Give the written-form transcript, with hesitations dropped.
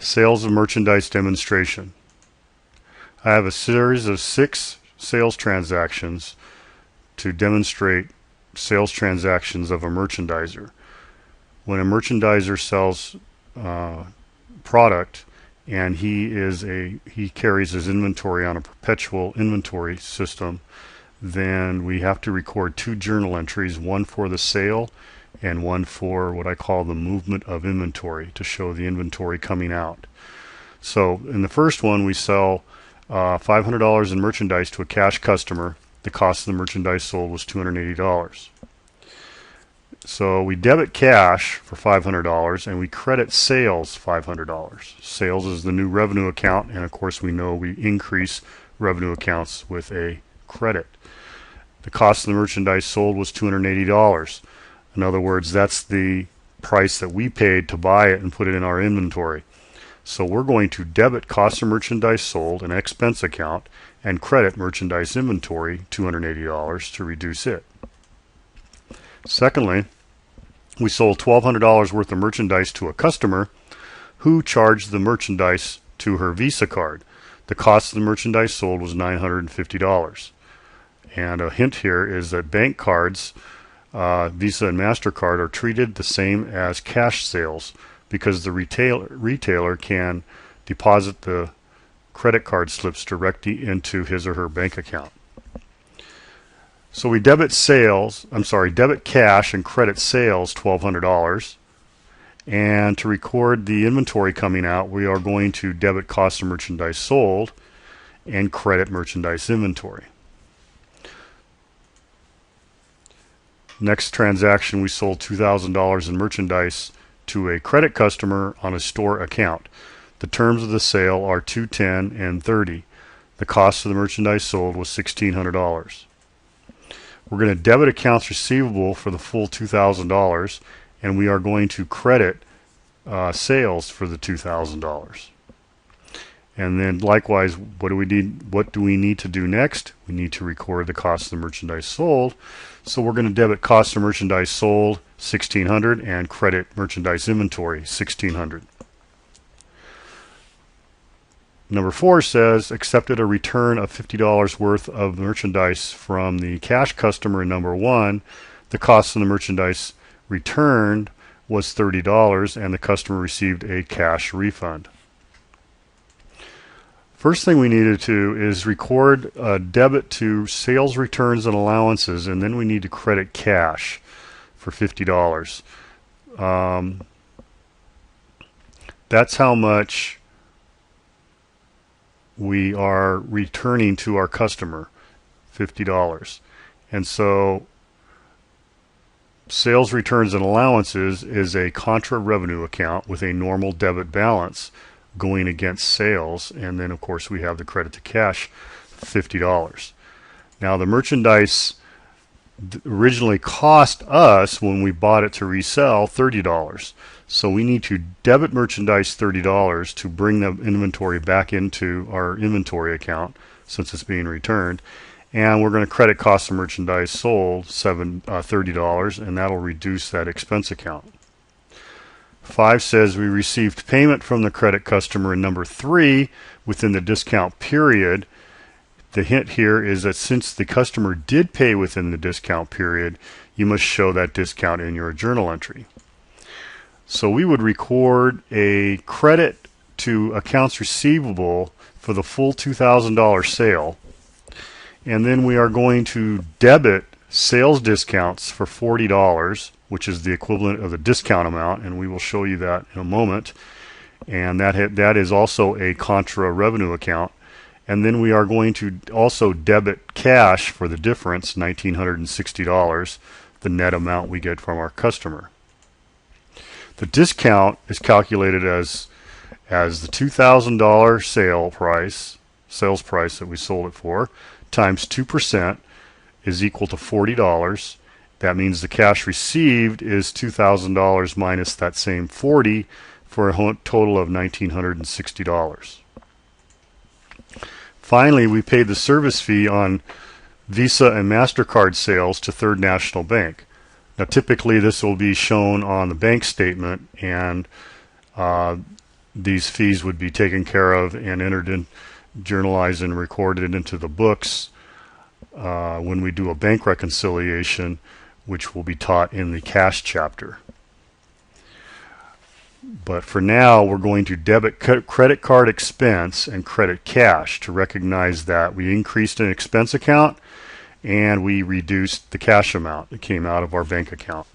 Sales of merchandise demonstration. I have a series of 6 sales transactions to demonstrate sales transactions of a merchandiser. When a merchandiser sells product and he carries his inventory on a perpetual inventory system, then we have to record 2 journal entries, one for the sale and one for what I call the movement of inventory, to show the inventory coming out. So in the first one, we sell $500 in merchandise to a cash customer. The cost of the merchandise sold was $280. So we debit cash for $500 and we credit sales $500. Sales is the new revenue account, and of course we know we increase revenue accounts with a credit. The cost of the merchandise sold was $280. In other words, that's the price that we paid to buy it and put it in our inventory. So we're going to debit cost of merchandise sold, an expense account, and credit merchandise inventory $280 to reduce it. Secondly, we sold $1,200 worth of merchandise to a customer who charged the merchandise to her Visa card. The cost of the merchandise sold was $950. And a hint here is that bank cards, Visa and MasterCard, are treated the same as cash sales because the retailer can deposit the credit card slips directly into his or her bank account. So we debit cash and credit sales $1,200. And to record the inventory coming out, we are going to debit cost of merchandise sold and credit merchandise inventory. Next transaction, we sold $2,000 in merchandise to a credit customer on a store account. The terms of the sale are $210 and $30. The cost of the merchandise sold was $1,600. We're going to debit accounts receivable for the full $2,000, and we are going to credit sales for the $2,000. And then likewise, what do we need to do next? We need to record the cost of the merchandise sold. So we're going to debit cost of merchandise sold $1,600 and credit merchandise inventory $1,600. Number 4 says accepted a return of $50 worth of merchandise from the cash customer in number 1. The cost of the merchandise returned was $30 and the customer received a cash refund. First thing we needed to is record a debit to sales returns and allowances, and then we need to credit cash for $50. That's how much we are returning to our customer, $50. And so sales returns and allowances is a contra revenue account with a normal debit balance going against sales, and then of course we have the credit to cash, $50. Now the merchandise originally cost us, when we bought it to resell, $30. So we need to debit merchandise $30 to bring the inventory back into our inventory account since it's being returned, and we're going to credit cost of merchandise sold $30, and that'll reduce that expense account. 5 says we received payment from the credit customer in number 3 within the discount period. The hint here is that since the customer did pay within the discount period, you must show that discount in your journal entry. So we would record a credit to accounts receivable for the full $2,000 sale, and then we are going to debit sales discounts for $40, which is the equivalent of the discount amount, and we will show you that in a moment. And that is also a contra revenue account. And then we are going to also debit cash for the difference, $1,960, the net amount we get from our customer. The discount is calculated as the $2,000 sales price that we sold it for, times 2% is equal to $40. That means the cash received is $2,000 minus that same $40 for a total of $1,960. Finally, we paid the service fee on Visa and MasterCard sales to Third National Bank. Now typically this will be shown on the bank statement, and these fees would be taken care of and entered in, journalized and recorded into the books when we do a bank reconciliation, which will be taught in the cash chapter. But for now, we're going to debit credit card expense and credit cash to recognize that we increased an expense account and we reduced the cash amount that came out of our bank account.